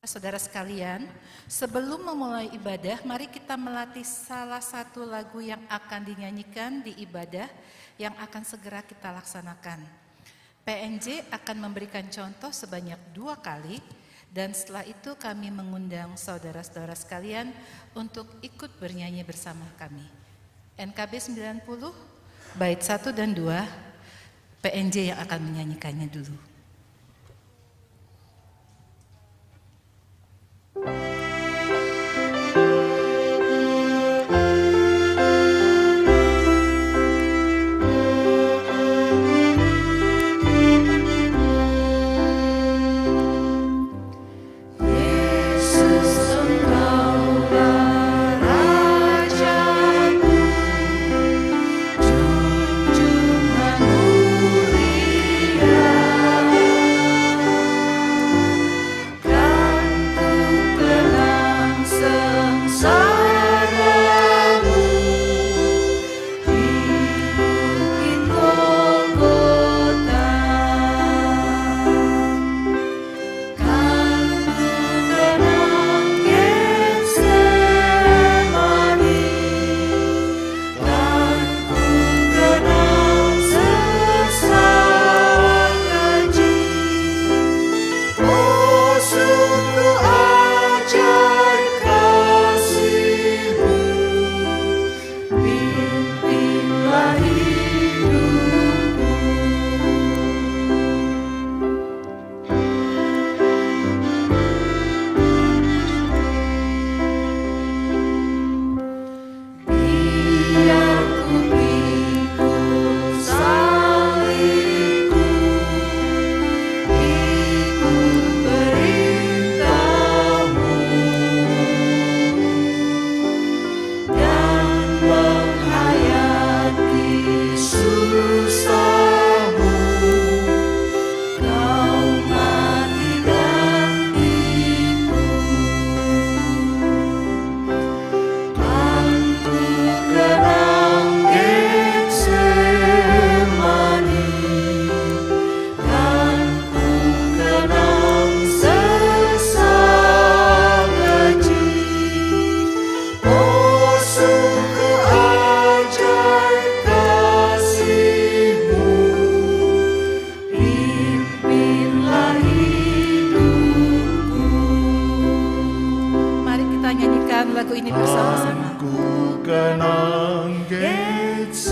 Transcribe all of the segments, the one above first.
Saudara sekalian, sebelum memulai ibadah, mari kita melatih salah satu lagu yang akan dinyanyikan di ibadah yang akan segera kita laksanakan. PNJ akan memberikan contoh sebanyak 2 kali, dan setelah itu kami mengundang saudara-saudara sekalian untuk ikut bernyanyi bersama kami. NKB 90, bait 1 dan 2, PNJ yang akan menyanyikannya dulu. Lagu ini bersama-sama. Aku kenang Getsemani,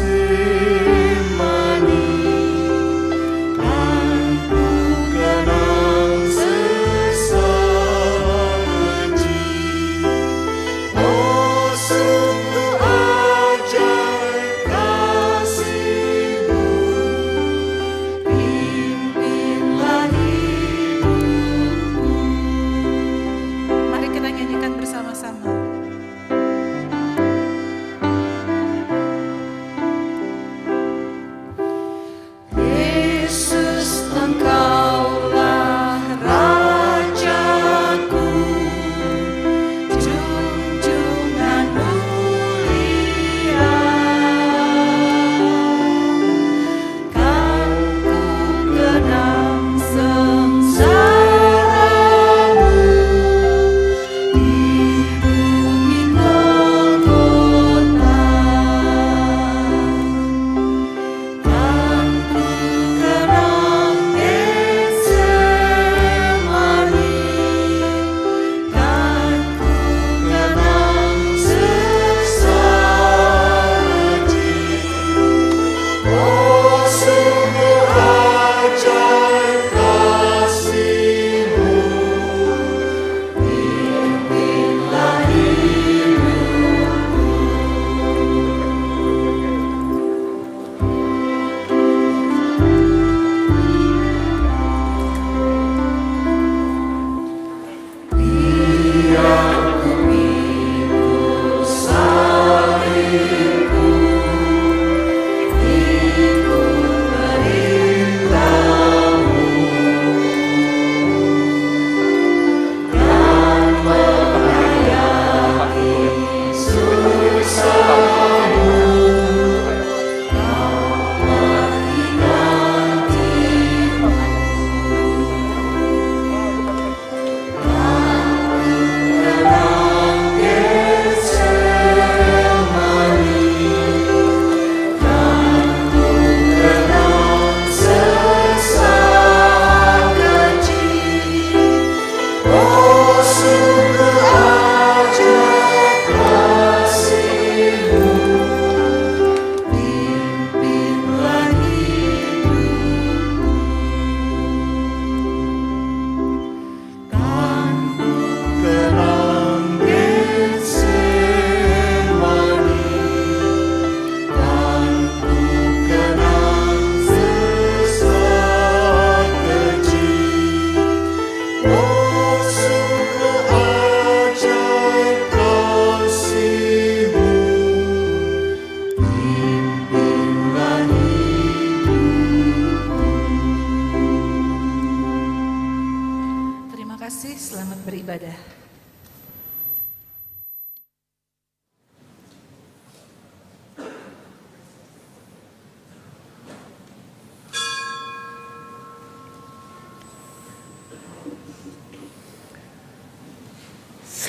kan ku kenang sesaji. Oh sungguh ajaib kasih-Mu, pimpinlah hidupku. Mari kita nyanyikan bersama-sama.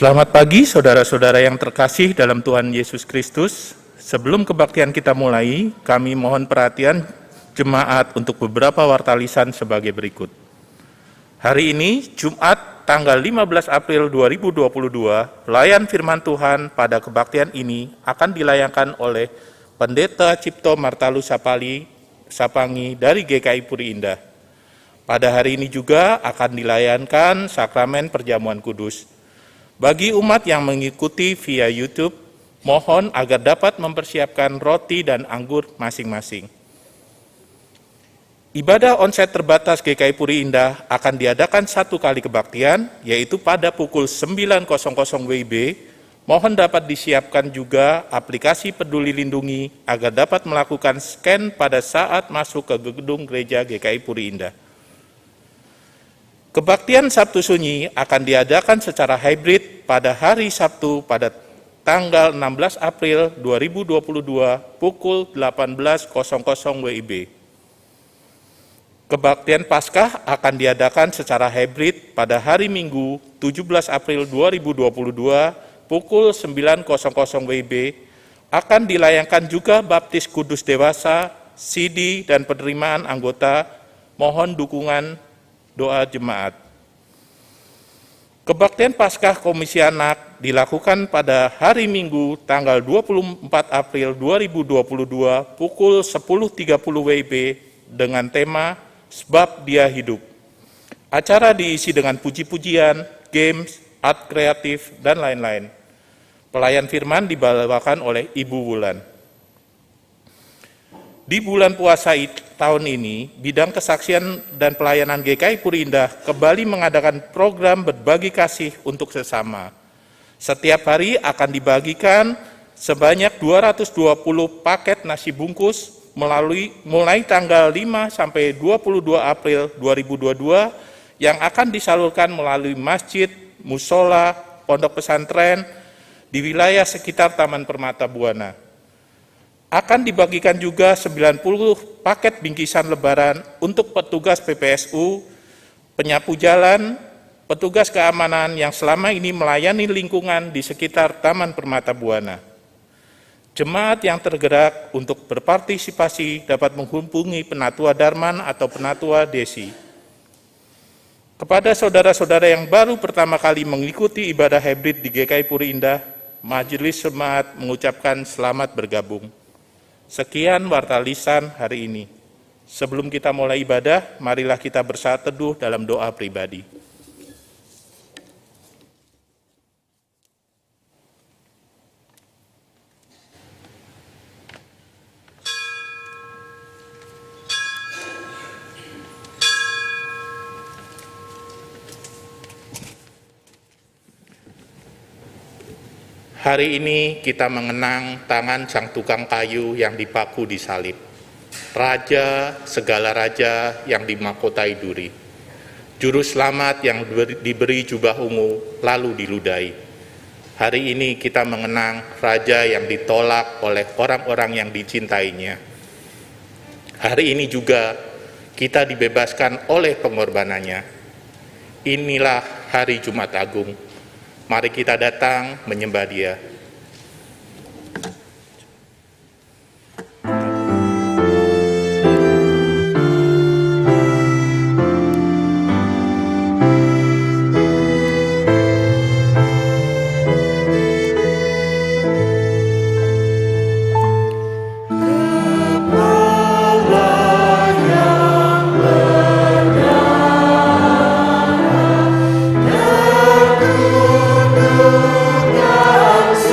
Selamat pagi saudara-saudara yang terkasih dalam Tuhan Yesus Kristus. Sebelum kebaktian kita mulai, kami mohon perhatian jemaat untuk beberapa warta lisan sebagai berikut. Hari ini, Jumat tanggal 15 April 2022, pelayan firman Tuhan pada kebaktian ini akan dilayangkan oleh Pendeta Cipto Martalus Sapangi dari GKI Puri Indah. Pada hari ini juga akan dilayangkan sakramen perjamuan kudus. Bagi umat yang mengikuti via YouTube, mohon agar dapat mempersiapkan roti dan anggur masing-masing. Ibadah onsite terbatas GKI Puri Indah akan diadakan satu kali kebaktian, yaitu pada pukul 9.00 WIB. Mohon dapat disiapkan juga aplikasi Peduli Lindungi agar dapat melakukan scan pada saat masuk ke gedung gereja GKI Puri Indah. Kebaktian Sabtu Sunyi akan diadakan secara hybrid pada hari Sabtu pada tanggal 16 April 2022 pukul 18.00 WIB. Kebaktian Paskah akan diadakan secara hybrid pada hari Minggu 17 April 2022 pukul 9.00 WIB. Akan dilayangkan juga baptis kudus dewasa, CD, dan penerimaan anggota. Mohon dukungan doa jemaat. Kebaktian Paskah Komisi Anak dilakukan pada hari Minggu tanggal 24 April 2022 pukul 10.30 WIB dengan tema Sebab Dia Hidup. Acara diisi dengan puji-pujian, games, art kreatif, dan lain-lain. Pelayan firman dibawakan oleh Ibu Wulan. Di bulan puasa tahun ini, bidang kesaksian dan pelayanan GKI Puri Indah kembali mengadakan program berbagi kasih untuk sesama. Setiap hari akan dibagikan sebanyak 220 paket nasi bungkus mulai tanggal 5 sampai 22 April 2022 yang akan disalurkan melalui masjid, musola, pondok pesantren di wilayah sekitar Taman Permata Buana. Akan dibagikan juga 90 paket bingkisan lebaran untuk petugas PPSU, penyapu jalan, petugas keamanan yang selama ini melayani lingkungan di sekitar Taman Permata Buana. Jemaat yang tergerak untuk berpartisipasi dapat menghubungi Penatua Darman atau Penatua Desi. Kepada saudara-saudara yang baru pertama kali mengikuti ibadah hybrid di GKI Puri Indah, Majelis Jemaat mengucapkan selamat bergabung. Sekian warta lisan hari ini. Sebelum kita mulai ibadah, marilah kita bersaat teduh dalam doa pribadi. Hari ini kita mengenang tangan sang tukang kayu yang dipaku di salib. Raja, segala raja yang dimahkotai duri. Juru selamat yang diberi jubah ungu lalu diludahi. Hari ini kita mengenang raja yang ditolak oleh orang-orang yang dicintainya. Hari ini juga kita dibebaskan oleh pengorbanannya. Inilah hari Jumat Agung. Mari kita datang menyembah Dia. Tertunduk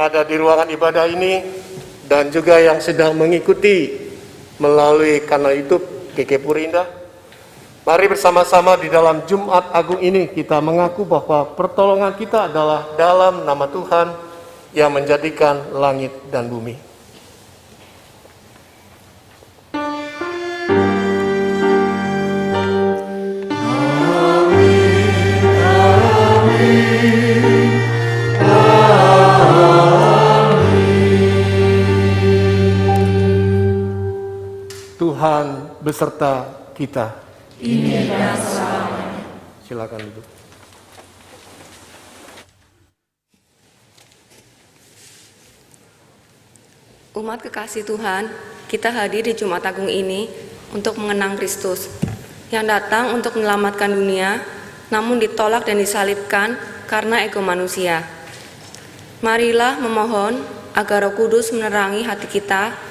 ada di ruangan ibadah ini dan juga yang sedang mengikuti melalui kanal YouTube GKI Puri Indah. Mari bersama-sama di dalam Jumat Agung ini kita mengaku bahwa pertolongan kita adalah dalam nama Tuhan yang menjadikan langit dan bumi. Tuhan beserta kita. Inilah selamanya. Silakan duduk. Umat kekasih Tuhan, kita hadir di Jumat Agung ini untuk mengenang Kristus yang datang untuk menyelamatkan dunia, namun ditolak dan disalibkan karena ego manusia. Marilah memohon agar Roh Kudus menerangi hati kita,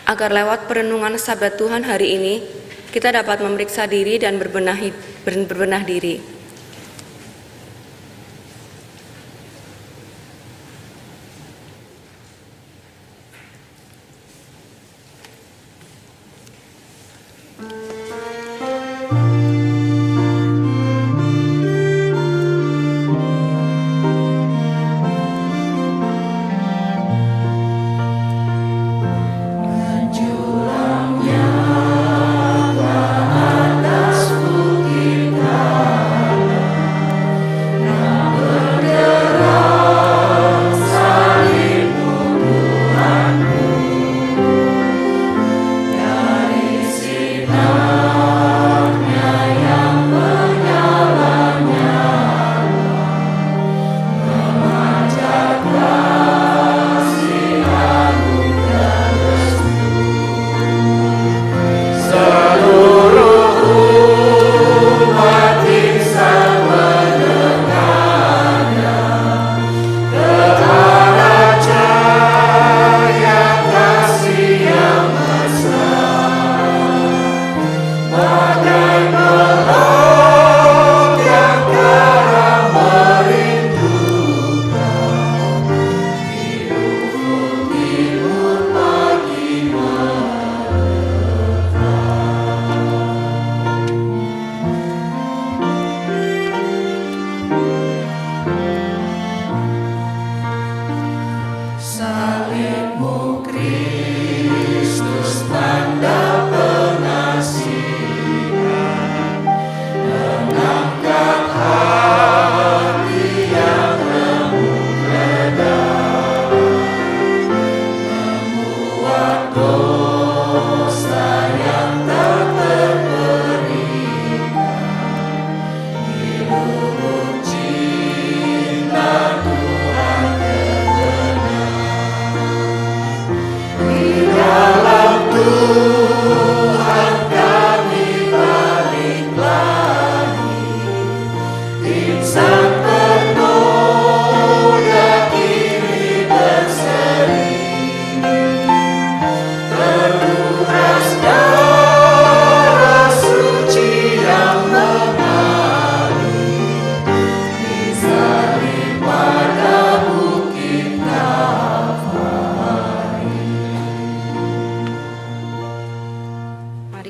agar lewat perenungan sabda Tuhan hari ini, kita dapat memeriksa diri dan berbenah diri.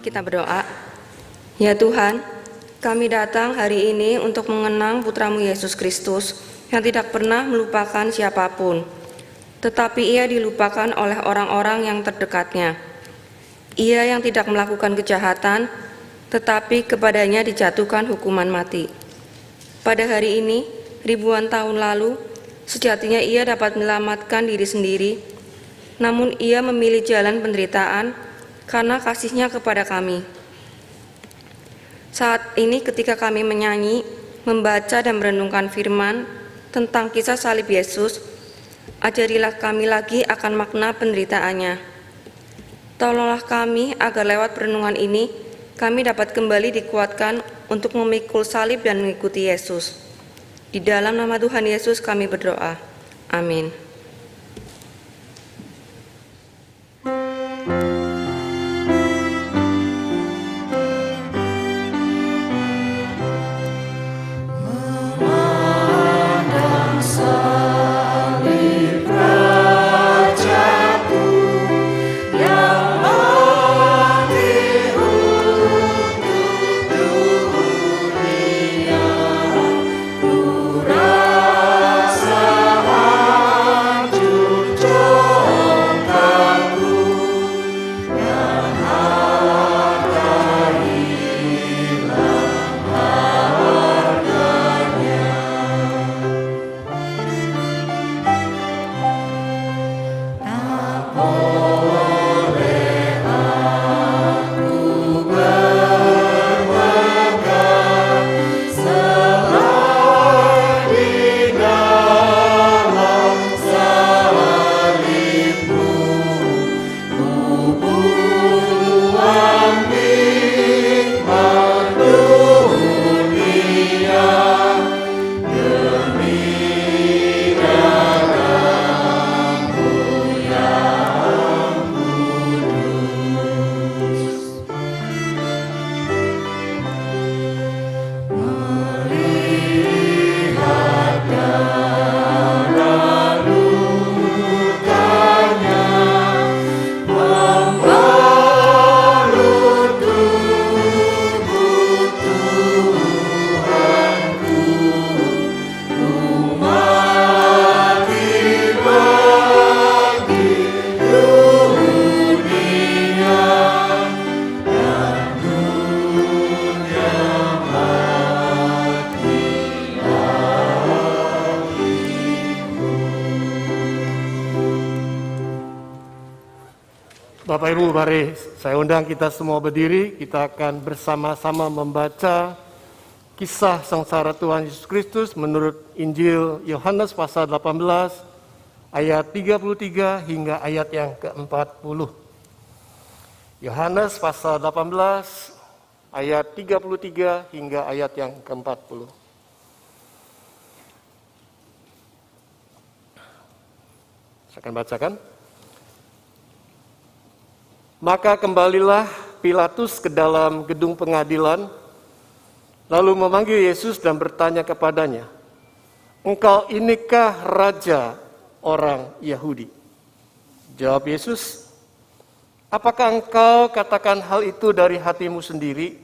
Kita berdoa. Ya Tuhan, kami datang hari ini untuk mengenang Putramu Yesus Kristus yang tidak pernah melupakan siapapun, tetapi Ia dilupakan oleh orang-orang yang terdekatnya. Ia yang tidak melakukan kejahatan, tetapi kepadanya dijatuhkan hukuman mati. Pada hari ini, ribuan tahun lalu, sejatinya Ia dapat menyelamatkan diri sendiri, namun Ia memilih jalan penderitaan karena kasih-Nya kepada kami. Saat ini ketika kami menyanyi, membaca dan merenungkan firman tentang kisah salib Yesus, ajarilah kami lagi akan makna penderitaannya. Tolonglah kami agar lewat perenungan ini, kami dapat kembali dikuatkan untuk memikul salib dan mengikuti Yesus. Di dalam nama Tuhan Yesus kami berdoa. Amin. Memandang salib Bapak Ibu, mari saya undang kita semua berdiri. Kita akan bersama-sama membaca kisah sengsara Tuhan Yesus Kristus menurut Injil Yohanes pasal 18 ayat 33 hingga ayat yang ke-40. Yohanes pasal 18 ayat 33 hingga ayat yang ke-40. Saya akan bacakan. Maka kembalilah Pilatus ke dalam gedung pengadilan, lalu memanggil Yesus dan bertanya kepadanya, "Engkau inikah raja orang Yahudi?" Jawab Yesus, "Apakah engkau katakan hal itu dari hatimu sendiri?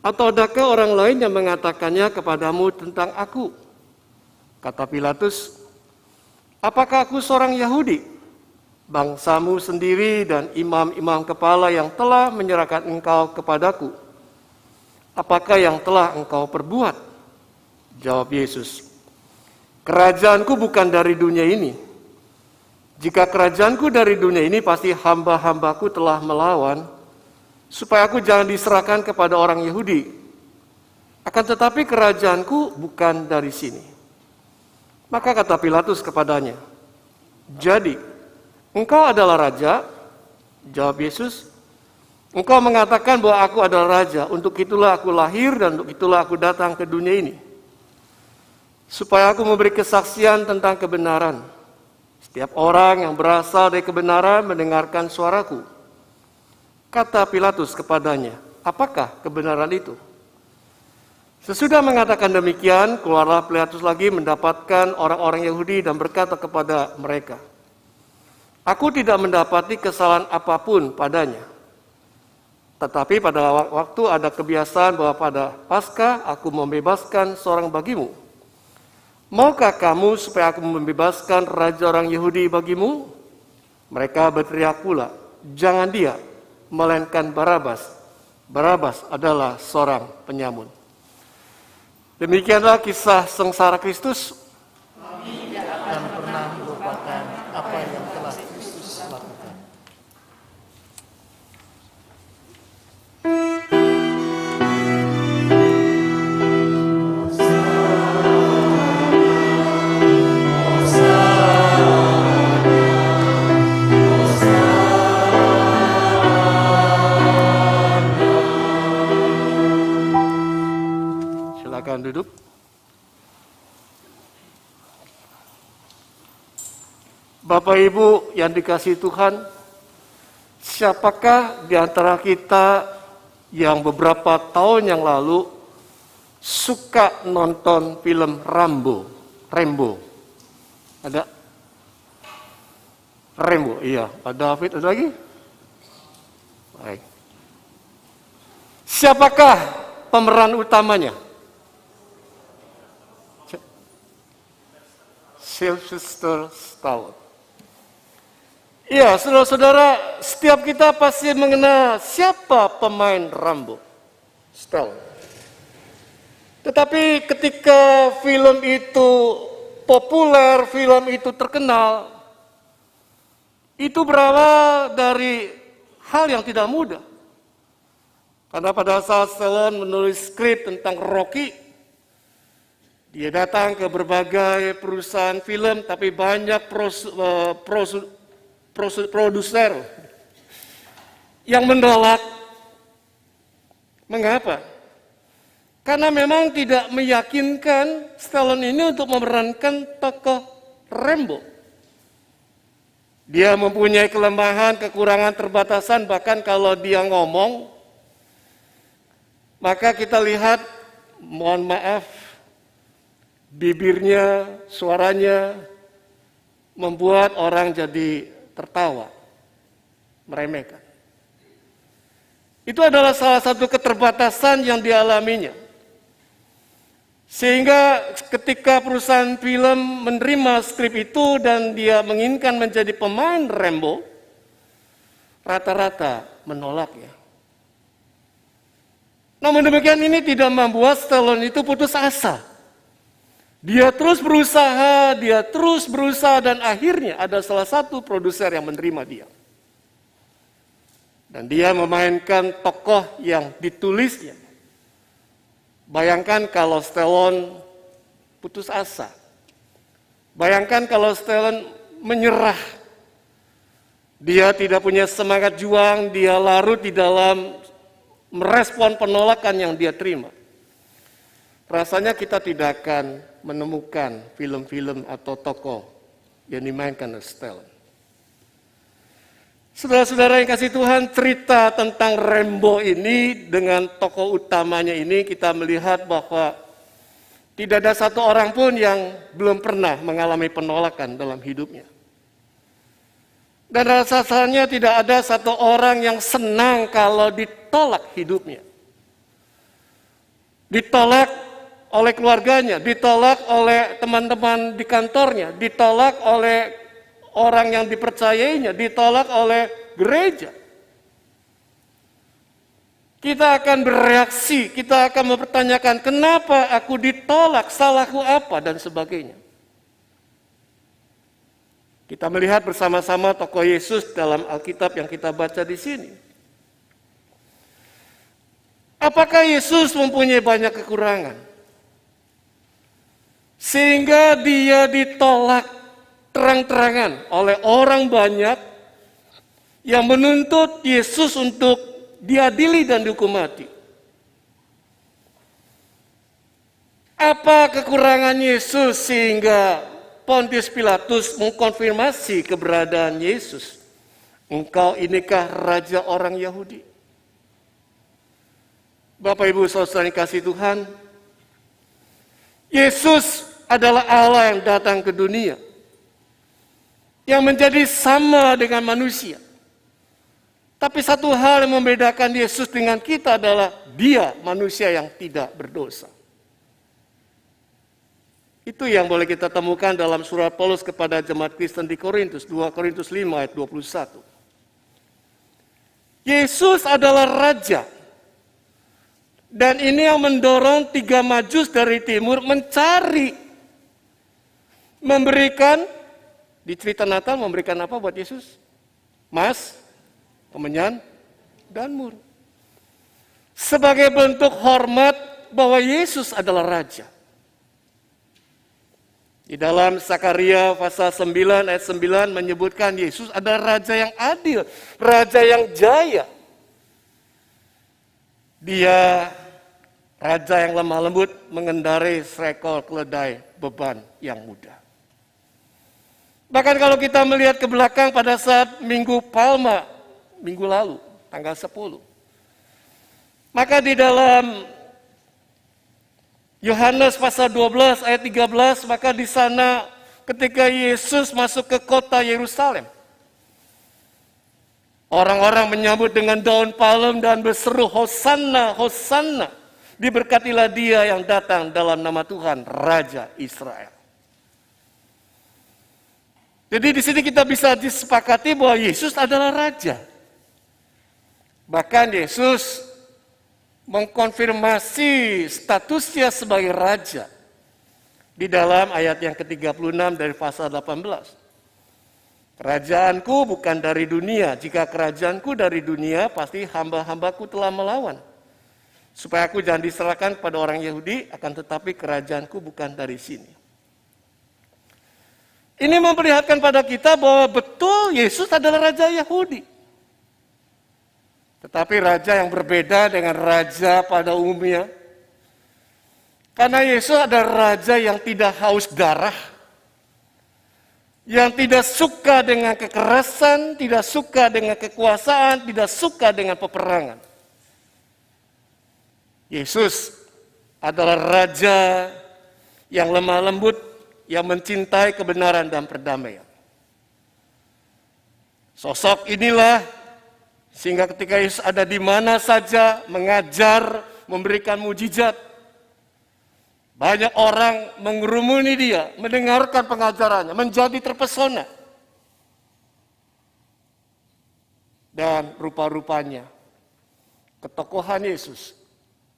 Atau adakah orang lain yang mengatakannya kepadamu tentang aku?" Kata Pilatus, "Apakah aku seorang Yahudi? Bangsamu sendiri dan imam-imam kepala yang telah menyerahkan engkau kepadaku. Apakah yang telah engkau perbuat?" Jawab Yesus, "Kerajaanku bukan dari dunia ini. Jika kerajaanku dari dunia ini, pasti hamba-hambaku telah melawan, supaya aku jangan diserahkan kepada orang Yahudi. Akan tetapi kerajaanku bukan dari sini." Maka kata Pilatus kepadanya, "Jadi, engkau adalah raja?" Jawab Yesus, "Engkau mengatakan bahwa aku adalah raja. Untuk itulah aku lahir dan untuk itulah aku datang ke dunia ini, supaya aku memberi kesaksian tentang kebenaran. Setiap orang yang berasal dari kebenaran mendengarkan suaraku." Kata Pilatus kepadanya, "Apakah kebenaran itu?" Sesudah mengatakan demikian, keluarlah Pilatus lagi mendapatkan orang-orang Yahudi dan berkata kepada mereka, "Aku tidak mendapati kesalahan apapun padanya. Tetapi pada waktu ada kebiasaan bahwa pada Paskah aku membebaskan seorang bagimu. Maukah kamu supaya aku membebaskan raja orang Yahudi bagimu?" Mereka berteriak pula, "Jangan dia, melainkan Barabas. Barabas adalah seorang penyamun." Demikianlah kisah sengsara Kristus. Dan pernah melupakan apa yang telah Kristus lakukan. Silakan duduk. Bapak Ibu yang dikasihi Tuhan, siapakah di antara kita yang beberapa tahun yang lalu suka nonton film Rambo? Ada? Rambo, iya. Pak David, ada lagi? Baik. Siapakah pemeran utamanya? Sylvester Stallone. Ya, saudara-saudara, setiap kita pasti mengenal siapa pemain Rambo, Stallone. Tetapi ketika film itu populer, film itu terkenal, itu berawal dari hal yang tidak mudah. Karena pada saat Stallone menulis skrip tentang Rocky, dia datang ke berbagai perusahaan film, tapi banyak produser yang menolak. Mengapa? Karena memang tidak meyakinkan Stallone ini untuk memerankan tokoh Rambo. Dia mempunyai kelemahan, kekurangan, terbatasan, bahkan kalau dia ngomong, maka kita lihat, mohon maaf, bibirnya, suaranya membuat orang jadi tertawa, meremehkan. Itu adalah salah satu keterbatasan yang dialaminya. Sehingga ketika perusahaan film menerima skrip itu dan dia menginginkan menjadi pemain Rambo, rata-rata menolaknya. Namun demikian ini tidak membuat Stallone itu putus asa. Dia terus berusaha dan akhirnya ada salah satu produser yang menerima dia. Dan dia memainkan tokoh yang ditulisnya. Bayangkan kalau Stallone putus asa. Bayangkan kalau Stallone menyerah. Dia tidak punya semangat juang, dia larut di dalam merespon penolakan yang dia terima. Rasanya kita tidak akan menemukan film-film atau tokoh yang dimainkan oleh Stallone. Saudara-saudara yang kasih Tuhan, cerita tentang Rambo ini dengan tokoh utamanya ini kita melihat bahwa tidak ada satu orang pun yang belum pernah mengalami penolakan dalam hidupnya. Dan rasanya tidak ada satu orang yang senang kalau ditolak hidupnya. Ditolak oleh keluarganya, ditolak oleh teman-teman di kantornya, ditolak oleh orang yang dipercayainya, ditolak oleh gereja. Kita akan bereaksi, kita akan mempertanyakan kenapa aku ditolak, salahku apa, dan sebagainya. Kita melihat bersama-sama tokoh Yesus dalam Alkitab yang kita baca di sini. Apakah Yesus mempunyai banyak kekurangan? Sehingga dia ditolak terang-terangan oleh orang banyak yang menuntut Yesus untuk diadili dan dihukum mati. Apa kekurangan Yesus sehingga Pontius Pilatus mengkonfirmasi keberadaan Yesus? Engkau inikah raja orang Yahudi? Bapak Ibu Saudara yang kasih Tuhan, Yesus adalah Allah yang datang ke dunia, yang menjadi sama dengan manusia. Tapi satu hal yang membedakan Yesus dengan kita adalah dia manusia yang tidak berdosa. Itu yang boleh kita temukan dalam surat Paulus kepada jemaat Kristen di Korintus, 2 Korintus 5 ayat 21. Yesus adalah Raja. Dan ini yang mendorong 3 Majus dari timur mencari, memberikan. Di cerita Natal memberikan apa buat Yesus? Emas, kemenyan, dan mur. Sebagai bentuk hormat bahwa Yesus adalah Raja. Di dalam Sakaria pasal 9 ayat 9 menyebutkan Yesus adalah Raja yang adil, Raja yang jaya. Dia Raja yang lemah lembut mengendarai seekor keledai beban yang mudah. Bahkan kalau kita melihat ke belakang pada saat Minggu Palma, minggu lalu, tanggal 10. Maka di dalam Yohanes pasal 12 ayat 13, maka di sana ketika Yesus masuk ke kota Yerusalem, orang-orang menyambut dengan daun palem dan berseru, Hosanna, Hosanna, diberkatilah dia yang datang dalam nama Tuhan, Raja Israel. Jadi di sini kita bisa disepakati bahwa Yesus adalah Raja. Bahkan Yesus mengkonfirmasi statusnya sebagai Raja di dalam ayat yang ke-36 dari pasal 18. Kerajaanku bukan dari dunia. Jika kerajaanku dari dunia, pasti hamba-hambaku telah melawan. Supaya aku jangan diserahkan kepada orang Yahudi, akan tetapi kerajaanku bukan dari sini. Ini memperlihatkan pada kita bahwa betul Yesus adalah Raja Yahudi. Tetapi Raja yang berbeda dengan Raja pada umumnya. Karena Yesus adalah Raja yang tidak haus darah. Yang tidak suka dengan kekerasan, tidak suka dengan kekuasaan, tidak suka dengan peperangan. Yesus adalah Raja yang lemah lembut, yang mencintai kebenaran dan perdamaian. Sosok inilah sehingga ketika Yesus ada di mana saja, mengajar, memberikan mujizat, banyak orang mengerumuni dia, mendengarkan pengajarannya, menjadi terpesona. Dan rupa-rupanya, ketokohan Yesus,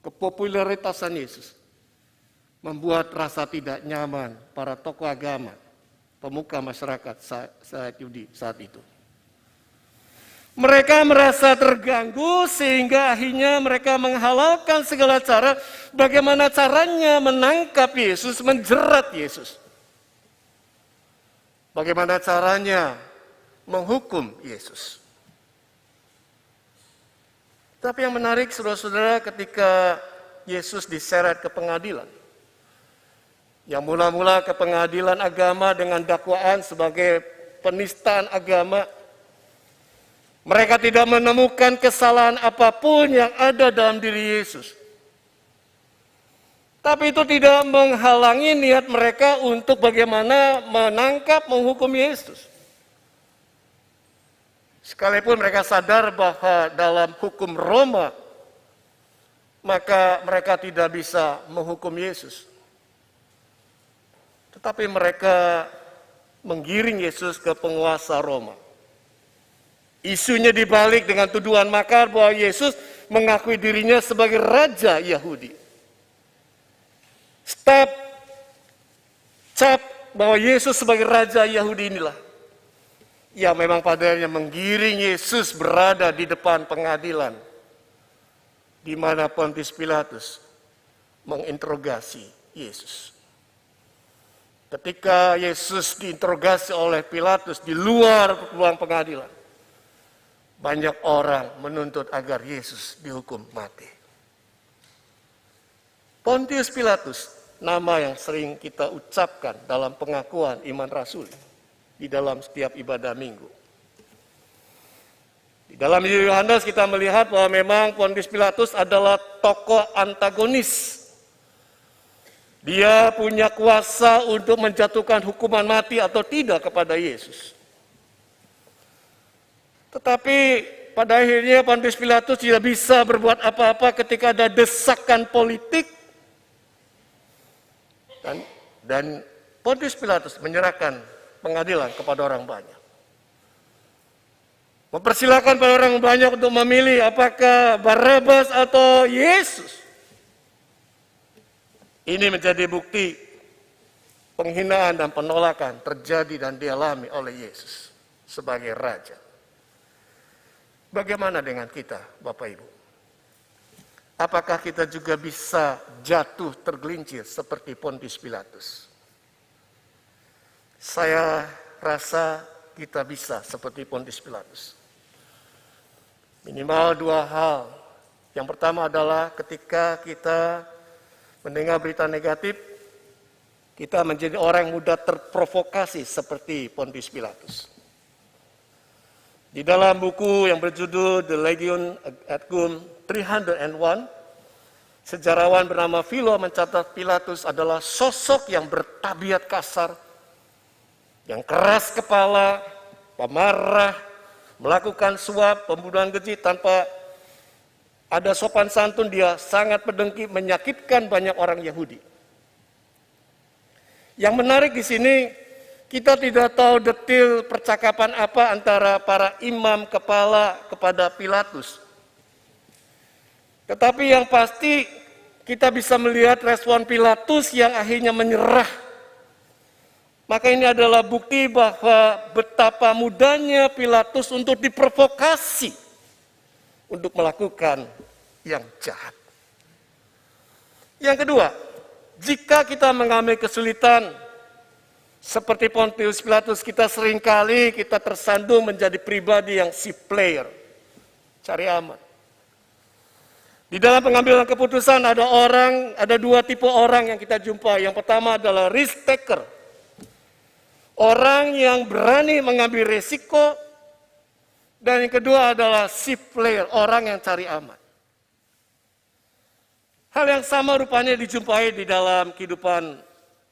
kepopularitasan Yesus, membuat rasa tidak nyaman para tokoh agama, pemuka masyarakat saat itu. Mereka merasa terganggu sehingga akhirnya mereka menghalalkan segala cara bagaimana caranya menangkap Yesus, menjerat Yesus. Bagaimana caranya menghukum Yesus. Tapi yang menarik saudara-saudara, ketika Yesus diseret ke pengadilan, yang mula-mula ke pengadilan agama dengan dakwaan sebagai penistaan agama, mereka tidak menemukan kesalahan apapun yang ada dalam diri Yesus. Tapi itu tidak menghalangi niat mereka untuk bagaimana menangkap, menghukum Yesus. Sekalipun mereka sadar bahwa dalam hukum Roma, maka mereka tidak bisa menghukum Yesus. Tetapi mereka menggiring Yesus ke penguasa Roma. Isunya dibalik dengan tuduhan makar bahwa Yesus mengakui dirinya sebagai raja Yahudi. Cap bahwa Yesus sebagai raja Yahudi inilah yang memang padanya menggiring Yesus berada di depan pengadilan, di mana Pontius Pilatus menginterogasi Yesus. Ketika Yesus diinterogasi oleh Pilatus di luar ruang pengadilan, banyak orang menuntut agar Yesus dihukum mati. Pontius Pilatus, nama yang sering kita ucapkan dalam pengakuan iman rasuli di dalam setiap ibadah minggu. Di dalam Injil Yohanes kita melihat bahwa memang Pontius Pilatus adalah tokoh antagonis. Dia punya kuasa untuk menjatuhkan hukuman mati atau tidak kepada Yesus. Tetapi pada akhirnya Pontius Pilatus tidak bisa berbuat apa-apa ketika ada desakan politik. Dan Pontius Pilatus menyerahkan pengadilan kepada orang banyak. Mempersilakan pada orang banyak untuk memilih apakah Barabas atau Yesus. Ini menjadi bukti penghinaan dan penolakan terjadi dan dialami oleh Yesus sebagai raja. Bagaimana dengan kita, Bapak Ibu? Apakah kita juga bisa jatuh tergelincir seperti Pontius Pilatus? Saya rasa kita bisa seperti Pontius Pilatus. Minimal dua hal. Yang pertama adalah ketika kita mendengar berita negatif, kita menjadi orang yang mudah terprovokasi seperti Pontius Pilatus. Di dalam buku yang berjudul The Legion at Rome 301, sejarawan bernama Philo mencatat Pilatus adalah sosok yang bertabiat kasar, yang keras kepala, pemarah, melakukan suap, pembunuhan keji tanpa ada sopan santun. Dia sangat pedengki, menyakitkan banyak orang Yahudi. Yang menarik di sini, kita tidak tahu detail percakapan apa antara para imam kepala kepada Pilatus. Tetapi yang pasti kita bisa melihat respon Pilatus yang akhirnya menyerah. Maka ini adalah bukti bahwa betapa mudahnya Pilatus untuk diprovokasi untuk melakukan yang jahat. Yang kedua, jika kita mengalami kesulitan seperti Pontius Pilatus, kita seringkali kita tersandung menjadi pribadi yang si player, cari aman. Di dalam pengambilan keputusan ada dua tipe orang yang kita jumpai. Yang pertama adalah risk taker, orang yang berani mengambil resiko, dan yang kedua adalah si player, orang yang cari aman. Hal yang sama rupanya dijumpai di dalam kehidupan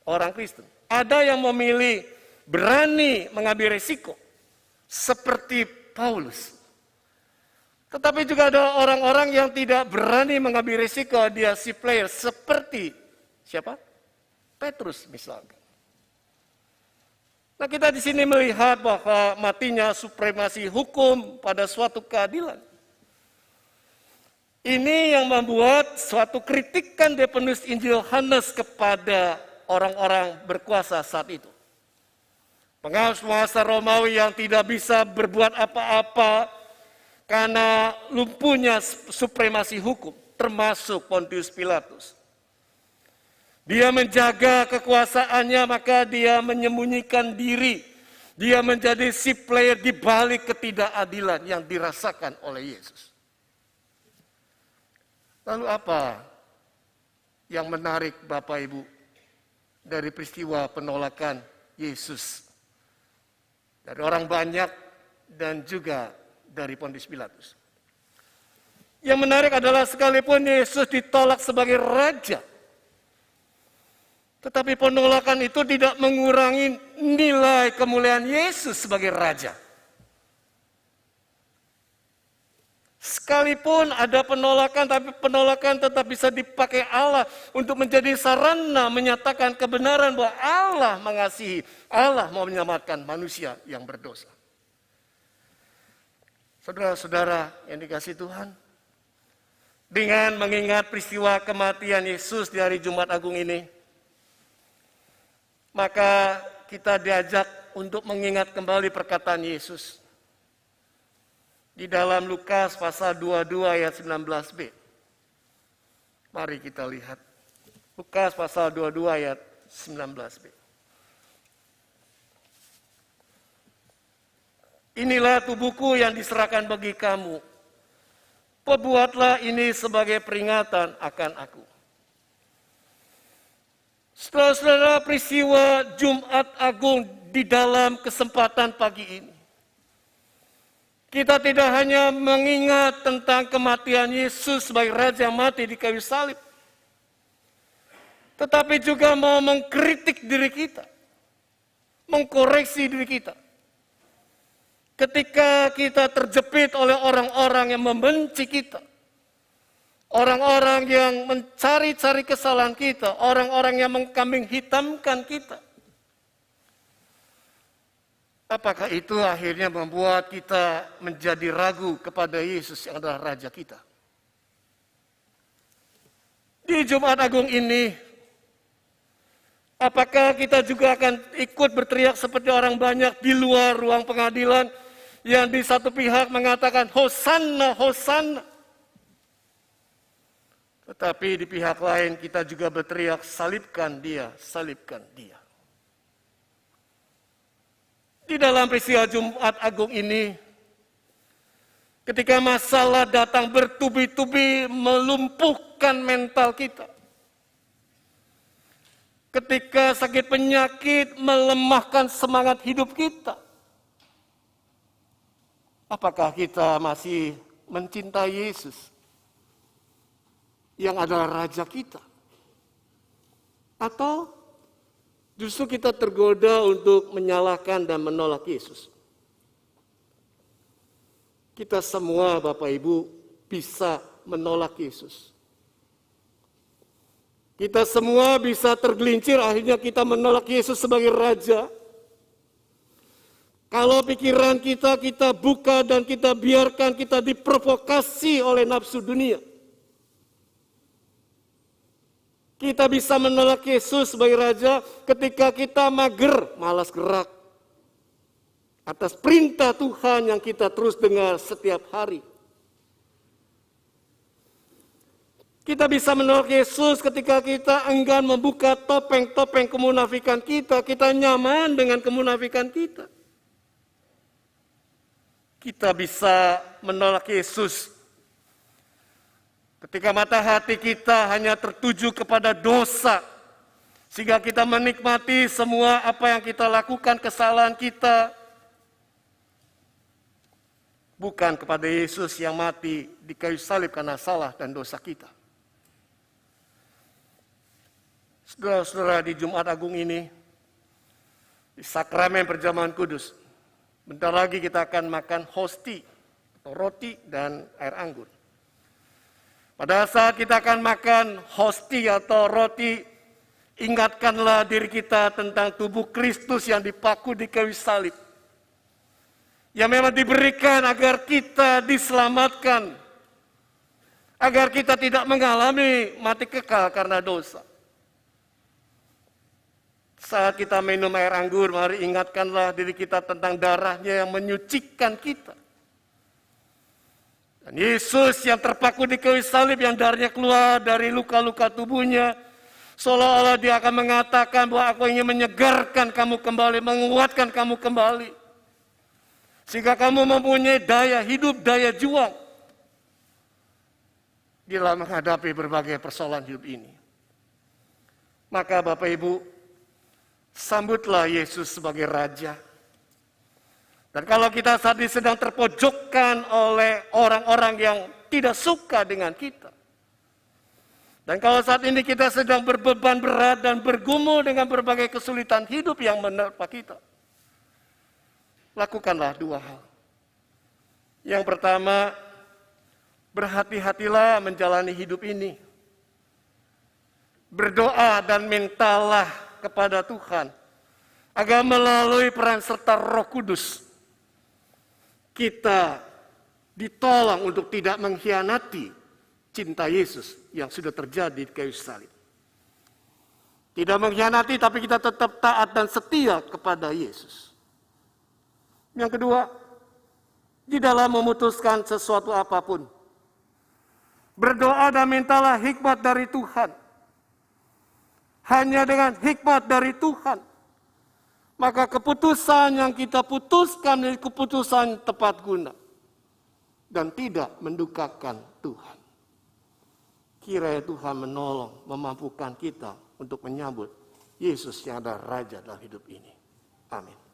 orang Kristen. Ada yang memilih berani mengambil resiko, seperti Paulus. Tetapi juga ada orang-orang yang tidak berani mengambil resiko, dia si player, seperti siapa? Petrus misalnya. Nah, kita di sini melihat bahwa matinya supremasi hukum pada suatu keadilan. Ini yang membuat suatu kritikan dari penulis Injil Yohanes kepada orang-orang berkuasa saat itu. Penguasa Romawi yang tidak bisa berbuat apa-apa, karena lumpuhnya supremasi hukum, termasuk Pontius Pilatus. Dia menjaga kekuasaannya, maka dia menyembunyikan diri. Dia menjadi si player di balik ketidakadilan yang dirasakan oleh Yesus. Lalu apa yang menarik Bapak Ibu dari peristiwa penolakan Yesus? Dari orang banyak dan juga dari Pontius Pilatus. Yang menarik adalah sekalipun Yesus ditolak sebagai raja, tetapi penolakan itu tidak mengurangi nilai kemuliaan Yesus sebagai raja. Sekalipun ada penolakan, tapi penolakan tetap bisa dipakai Allah untuk menjadi sarana menyatakan kebenaran bahwa Allah mengasihi, Allah mau menyelamatkan manusia yang berdosa. Saudara-saudara yang dikasihi Tuhan, dengan mengingat peristiwa kematian Yesus di hari Jumat Agung ini, maka kita diajak untuk mengingat kembali perkataan Yesus di dalam Lukas pasal 22 ayat 19b. Mari kita lihat. Lukas pasal 22 ayat 19b. Inilah tubuhku yang diserahkan bagi kamu. Perbuatlah ini sebagai peringatan akan aku. Saudara-saudara, peristiwa Jumat Agung di dalam kesempatan pagi ini, kita tidak hanya mengingat tentang kematian Yesus sebagai raja yang mati di kayu salib, tetapi juga mau mengkritik diri kita, mengkoreksi diri kita. Ketika kita terjepit oleh orang-orang yang membenci kita, orang-orang yang mencari-cari kesalahan kita, orang-orang yang mengkambing hitamkan kita, apakah itu akhirnya membuat kita menjadi ragu kepada Yesus yang adalah Raja kita? Di Jumat Agung ini, apakah kita juga akan ikut berteriak seperti orang banyak di luar ruang pengadilan yang di satu pihak mengatakan Hosanna, Hosanna, tetapi di pihak lain kita juga berteriak salibkan dia, salibkan dia. Di dalam peristiwa Jumat Agung ini, ketika masalah datang bertubi-tubi melumpuhkan mental kita, ketika sakit penyakit melemahkan semangat hidup kita, apakah kita masih mencintai Yesus yang adalah Raja kita? Atau justru kita tergoda untuk menyalahkan dan menolak Yesus? Kita semua Bapak Ibu bisa menolak Yesus. Kita semua bisa tergelincir, akhirnya kita menolak Yesus sebagai Raja. Kalau pikiran kita buka dan kita biarkan kita diprovokasi oleh nafsu dunia. Kita bisa menolak Yesus sebagai Raja ketika kita mager, malas gerak atas perintah Tuhan yang kita terus dengar setiap hari. Kita bisa menolak Yesus ketika kita enggan membuka topeng-topeng kemunafikan kita nyaman dengan kemunafikan kita. Kita bisa menolak Yesus ketika mata hati kita hanya tertuju kepada dosa, sehingga kita menikmati semua apa yang kita lakukan, kesalahan kita, bukan kepada Yesus yang mati di kayu salib karena salah dan dosa kita. Saudara-saudara, di Jumat Agung ini, di sakramen perjamuan kudus, bentar lagi kita akan makan hosti, atau roti dan air anggur. Pada saat kita akan makan hosti atau roti, ingatkanlah diri kita tentang tubuh Kristus yang dipaku di kayu salib. Yang memang diberikan agar kita diselamatkan, agar kita tidak mengalami mati kekal karena dosa. Saat kita minum air anggur, mari ingatkanlah diri kita tentang darahnya yang menyucikan kita. Dan Yesus yang terpaku di kayu salib, yang darahnya keluar dari luka-luka tubuhnya, seolah-olah dia akan mengatakan bahwa aku ingin menyegarkan kamu kembali, menguatkan kamu kembali. Sehingga kamu mempunyai daya hidup, daya juang dalam menghadapi berbagai persoalan hidup ini. Maka Bapak Ibu, sambutlah Yesus sebagai Raja. Dan kalau kita saat ini sedang terpojokkan oleh orang-orang yang tidak suka dengan kita, dan kalau saat ini kita sedang berbeban berat dan bergumul dengan berbagai kesulitan hidup yang menerpa kita, lakukanlah dua hal. Yang pertama, berhati-hatilah menjalani hidup ini. Berdoa dan mintalah kepada Tuhan agar melalui peran serta Roh Kudus kita ditolong untuk tidak mengkhianati cinta Yesus yang sudah terjadi di kayu salib. Tidak mengkhianati, tapi kita tetap taat dan setia kepada Yesus. Yang kedua, di dalam memutuskan sesuatu apapun, berdoa dan mintalah hikmat dari Tuhan. Hanya dengan hikmat dari Tuhan, maka keputusan yang kita putuskan adalah keputusan tepat guna dan tidak mendukakan Tuhan. Kiranya Tuhan menolong, memampukan kita untuk menyambut Yesus yang adalah Raja dalam hidup ini. Amin.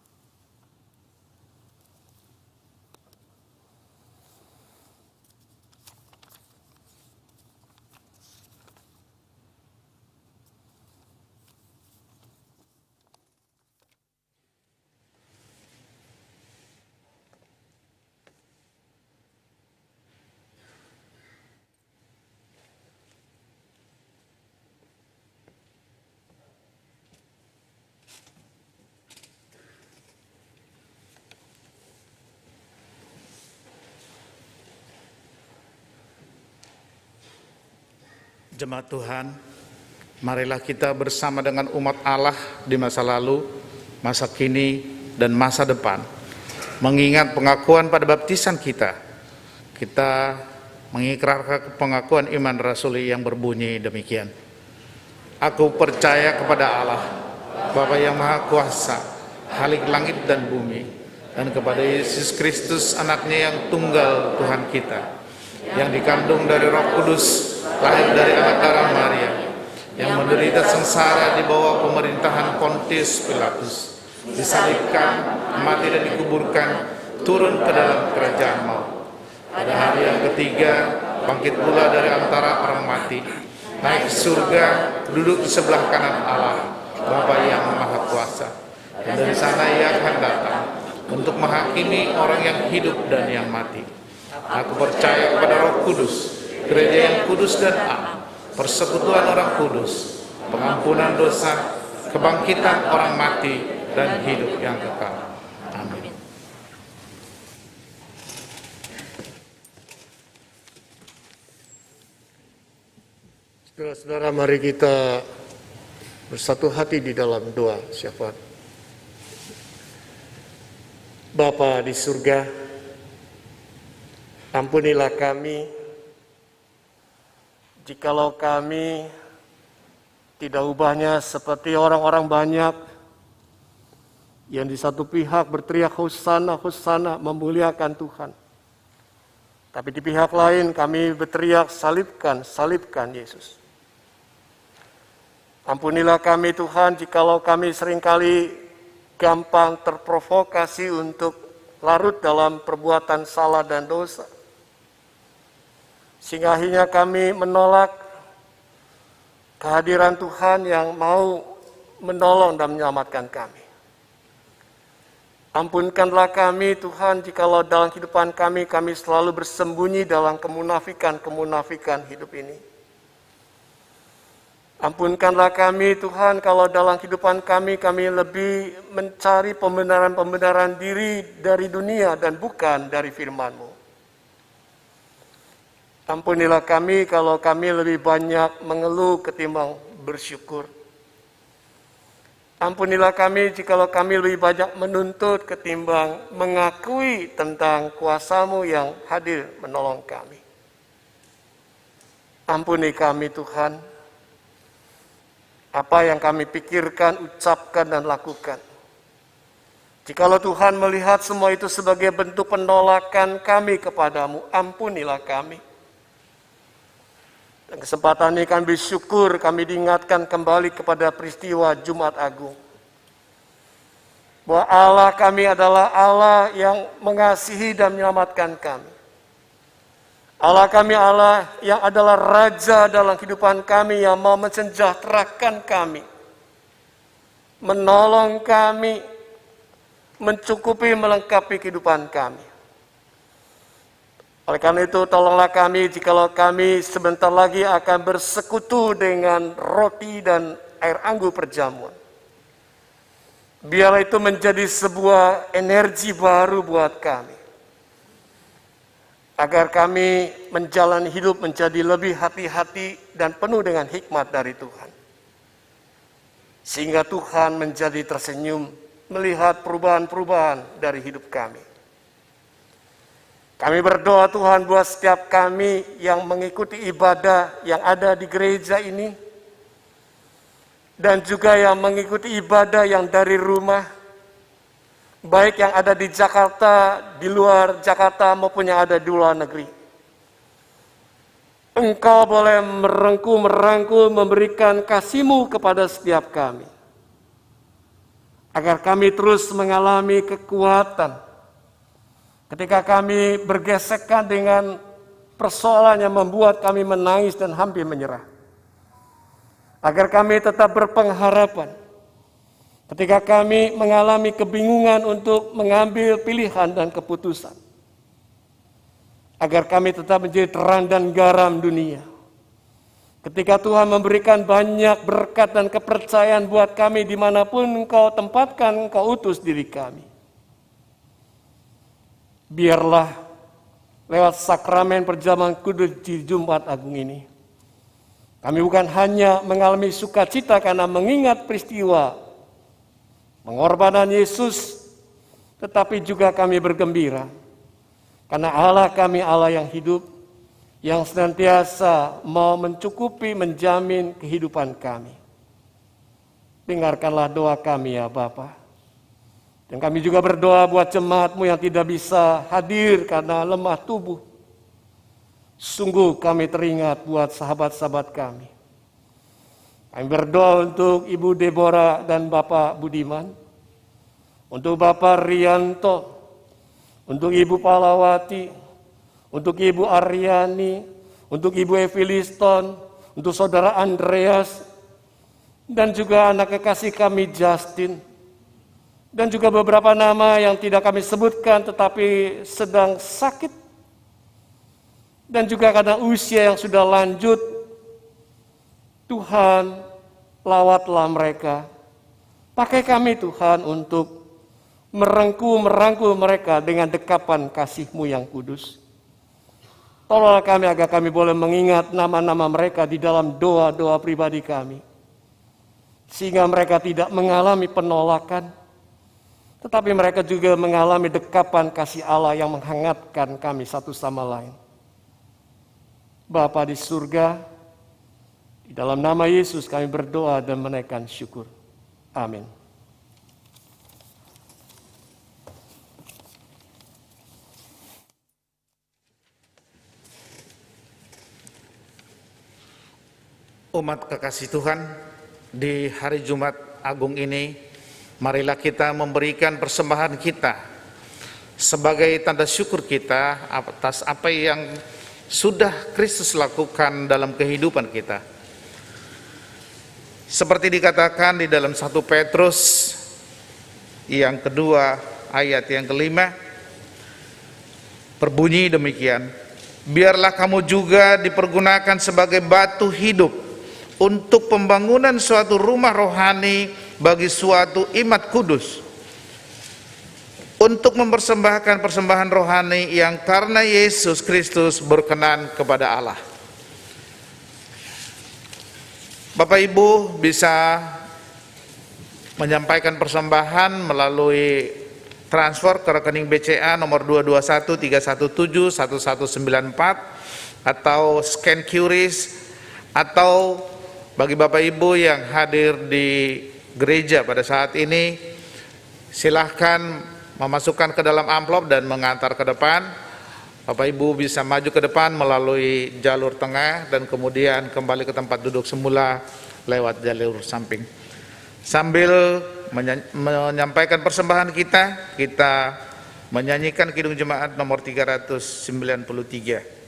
Jemaat Tuhan, marilah kita bersama dengan umat Allah di masa lalu, masa kini, dan masa depan, mengingat pengakuan pada baptisan kita. Kita mengikrarkan pengakuan iman rasuli yang berbunyi demikian. Aku percaya kepada Allah, Bapa yang Maha Kuasa, Khalik langit dan bumi, dan kepada Yesus Kristus, anaknya yang tunggal Tuhan kita, yang dikandung dari Roh Kudus, lahir dari anak darah Maria, yang menderita sengsara di bawah pemerintahan Pontius Pilatus, disalibkan, mati dan dikuburkan, turun ke dalam kerajaan maut. Pada hari yang ketiga, bangkit pula dari antara orang mati, naik ke surga, duduk di sebelah kanan Allah, Bapa yang Maha Kuasa. Dan dari sana ia akan datang untuk menghakimi orang yang hidup dan yang mati. Aku percaya kepada Roh Kudus, gereja yang kudus dan am, persekutuan orang kudus, pengampunan dosa, kebangkitan orang mati, dan hidup yang kekal. Amin. Saudara-saudara, mari kita bersatu hati di dalam doa syafaat. Bapa di surga, ampunilah kami jikalau kami tidak ubahnya seperti orang-orang banyak yang di satu pihak berteriak Hosana, Hosana, memuliakan Tuhan. Tapi di pihak lain kami berteriak salibkan, salibkan Yesus. Ampunilah kami Tuhan jikalau kami seringkali gampang terprovokasi untuk larut dalam perbuatan salah dan dosa. Sehingga akhirnya kami menolak kehadiran Tuhan yang mau menolong dan menyelamatkan kami. Ampunkanlah kami Tuhan jikalau dalam kehidupan kami selalu bersembunyi dalam kemunafikan hidup ini. Ampunkanlah kami Tuhan kalau dalam kehidupan kami lebih mencari pembenaran diri dari dunia dan bukan dari firman-Mu. Ampunilah kami kalau kami lebih banyak mengeluh ketimbang bersyukur. Ampunilah kami jikalau kami lebih banyak menuntut ketimbang mengakui tentang kuasa-Mu yang hadir menolong kami. Ampuni kami Tuhan, apa yang kami pikirkan, ucapkan, dan lakukan. Jikalau Tuhan melihat semua itu sebagai bentuk penolakan kami kepadamu, ampunilah kami. Dan kesempatan ini kami bersyukur, kami diingatkan kembali kepada peristiwa Jumat Agung. Bahwa Allah kami adalah Allah yang mengasihi dan menyelamatkan kami. Allah kami Allah yang adalah Raja dalam kehidupan kami, yang mau mensejahterakan kami, menolong kami, mencukupi, melengkapi kehidupan kami. Oleh karena itu, tolonglah kami jikalau kami sebentar lagi akan bersekutu dengan roti dan air anggur perjamuan. Biarlah itu menjadi sebuah energi baru buat kami, agar kami menjalani hidup menjadi lebih hati-hati dan penuh dengan hikmat dari Tuhan. Sehingga Tuhan menjadi tersenyum melihat perubahan-perubahan dari hidup kami. Kami berdoa Tuhan buat setiap kami yang mengikuti ibadah yang ada di gereja ini, dan juga yang mengikuti ibadah yang dari rumah, baik yang ada di Jakarta, di luar Jakarta, maupun yang ada di luar negeri. Engkau boleh merangkul, memberikan kasih-Mu kepada setiap kami, agar kami terus mengalami kekuatan ketika kami bergesekan dengan persoalan yang membuat kami menangis dan hampir menyerah. Agar kami tetap berpengharapan ketika kami mengalami kebingungan untuk mengambil pilihan dan keputusan. Agar kami tetap menjadi terang dan garam dunia. Ketika Tuhan memberikan banyak berkat dan kepercayaan buat kami dimanapun Engkau tempatkan, Engkau utus diri kami. Biarlah lewat sakramen perjamuan kudus di Jumat Agung ini, kami bukan hanya mengalami sukacita karena mengingat peristiwa pengorbanan Yesus, tetapi juga kami bergembira karena Allah kami Allah yang hidup, yang senantiasa mau mencukupi, menjamin kehidupan kami. Dengarkanlah doa kami ya Bapa. Dan kami juga berdoa buat jemaat-Mu yang tidak bisa hadir karena lemah tubuh. Sungguh kami teringat buat sahabat-sahabat kami. Kami berdoa untuk Ibu Deborah dan Bapak Budiman, untuk Bapak Rianto, untuk Ibu Palawati, untuk Ibu Aryani, untuk Ibu Eviliston, untuk Saudara Andreas, dan juga anak kekasih kami Justin, dan juga beberapa nama yang tidak kami sebutkan tetapi sedang sakit, dan juga karena usia yang sudah lanjut. Tuhan, lawatlah mereka. Pakai kami Tuhan untuk merangkul mereka dengan dekapan kasih-Mu yang kudus. Tolonglah kami agar kami boleh mengingat nama-nama mereka di dalam doa-doa pribadi kami, sehingga mereka tidak mengalami penolakan, tetapi mereka juga mengalami dekapan kasih Allah yang menghangatkan kami satu sama lain. Bapa di surga, di dalam nama Yesus kami berdoa dan menaikkan syukur. Amin. Umat kekasih Tuhan, di hari Jumat Agung ini, marilah kita memberikan persembahan kita sebagai tanda syukur kita atas apa yang sudah Kristus lakukan dalam kehidupan kita. Seperti dikatakan di dalam 1 Petrus yang kedua ayat yang kelima, berbunyi demikian, biarlah kamu juga dipergunakan sebagai batu hidup untuk pembangunan suatu rumah rohani bagi suatu imat kudus, untuk mempersembahkan persembahan rohani yang karena Yesus Kristus berkenan kepada Allah. Bapak Ibu bisa menyampaikan persembahan melalui transfer ke rekening BCA nomor 221317194 atau scan QRIS, atau bagi Bapak Ibu yang hadir di gereja pada saat ini, silahkan memasukkan ke dalam amplop dan mengantar ke depan. Bapak Ibu bisa maju ke depan melalui jalur tengah dan kemudian kembali ke tempat duduk semula lewat jalur samping. Sambil menyampaikan persembahan kita menyanyikan Kidung Jemaat nomor 393.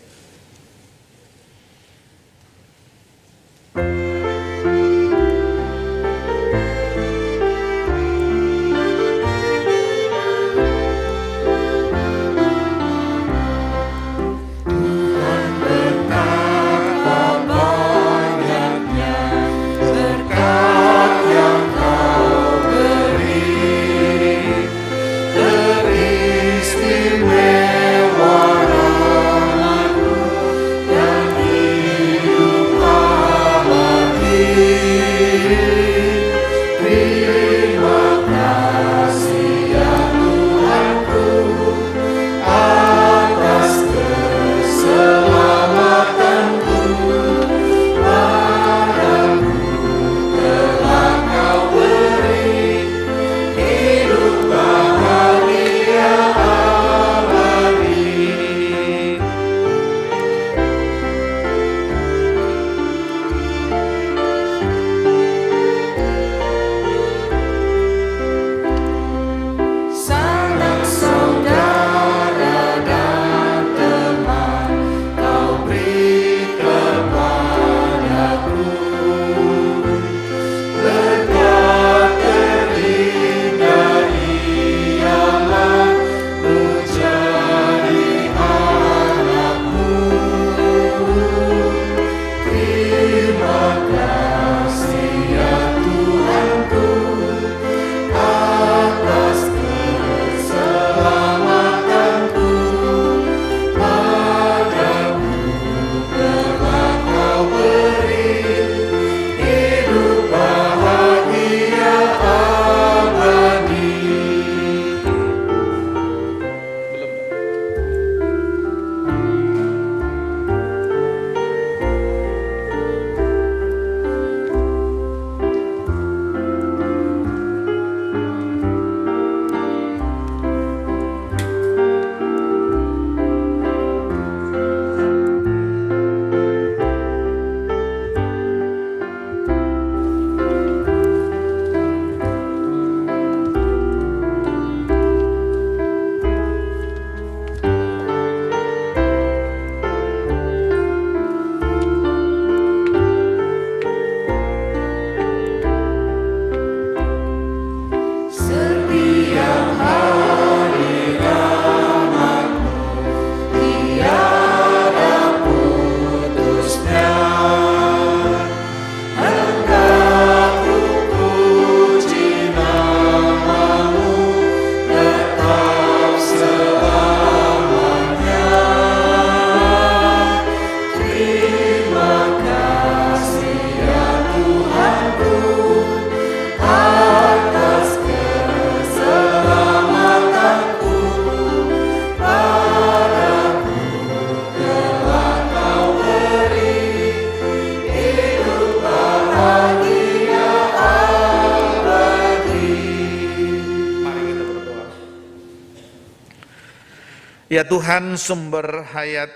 Ya Tuhan, sumber hayat,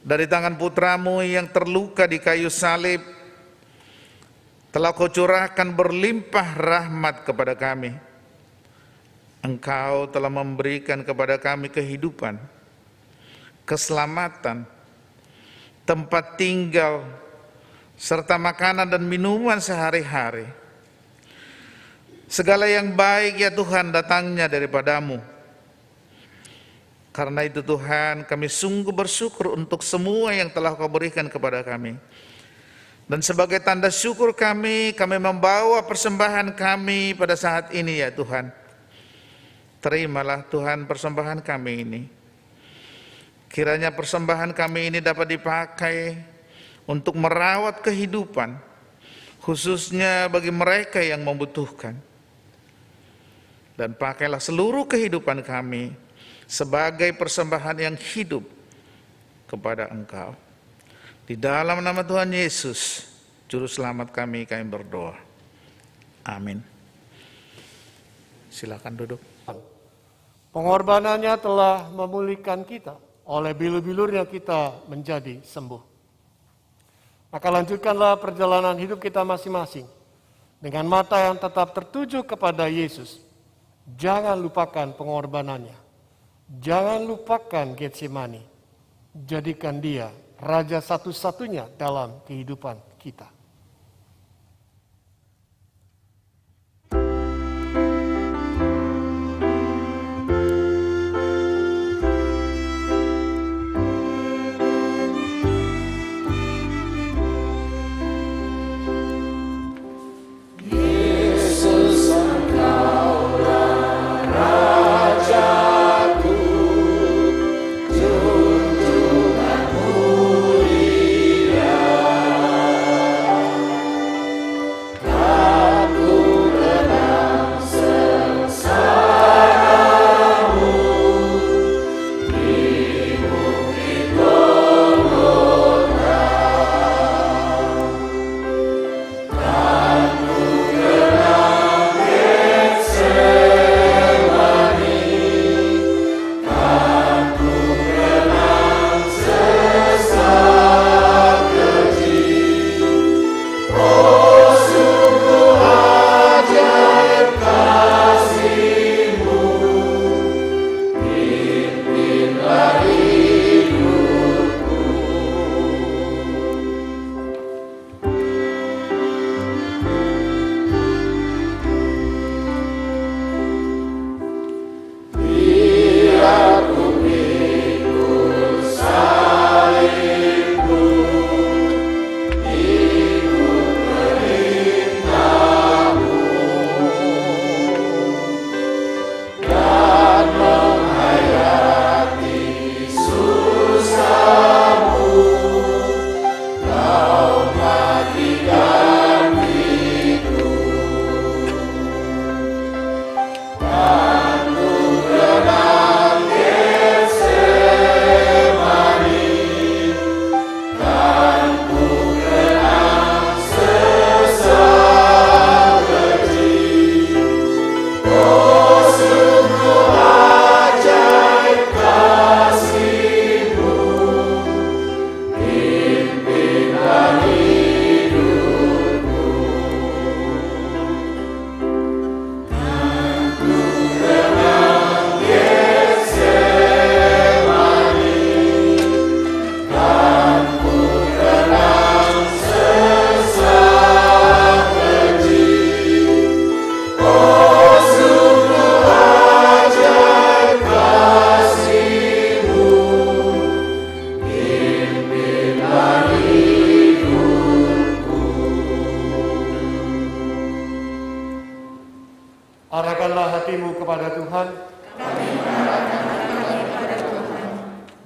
dari tangan putramu yang terluka di kayu salib, telah kau curahkan berlimpah rahmat kepada kami. Engkau telah memberikan kepada kami kehidupan, keselamatan, tempat tinggal, serta makanan dan minuman sehari-hari. Segala yang baik ya Tuhan datangnya daripadamu. Karena itu Tuhan, kami sungguh bersyukur untuk semua yang telah kau berikan kepada kami. Dan sebagai tanda syukur kami membawa persembahan kami pada saat ini ya Tuhan. Terimalah Tuhan persembahan kami ini. Kiranya persembahan kami ini dapat dipakai untuk merawat kehidupan, khususnya bagi mereka yang membutuhkan. Dan pakailah seluruh kehidupan kami sebagai persembahan yang hidup kepada Engkau. Di dalam nama Tuhan Yesus, Juru Selamat kami berdoa. Amin. Silakan duduk. Pengorbanannya telah memulihkan kita. Oleh bilur-bilurnya kita menjadi sembuh. Maka lanjutkanlah perjalanan hidup kita masing-masing. Dengan mata yang tetap tertuju kepada Yesus. Jangan lupakan pengorbanannya. Jangan lupakan Getsemani. Jadikan dia Raja satu-satunya dalam kehidupan kita. Arahkanlah hatimu kepada Tuhan.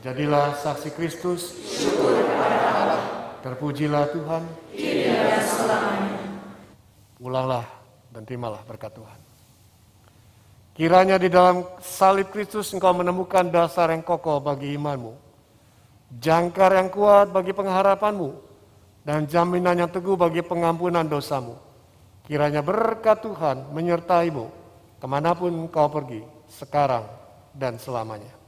Jadilah saksi Kristus. Terpujilah Tuhan. Ulanglah dan terimalah berkat Tuhan. Kiranya di dalam salib Kristus engkau menemukan dasar yang kokoh bagi imanmu, jangkar yang kuat bagi pengharapanmu, dan jaminan yang teguh bagi pengampunan dosamu. Kiranya berkat Tuhan menyertaimu kemanapun engkau pergi, sekarang dan selamanya.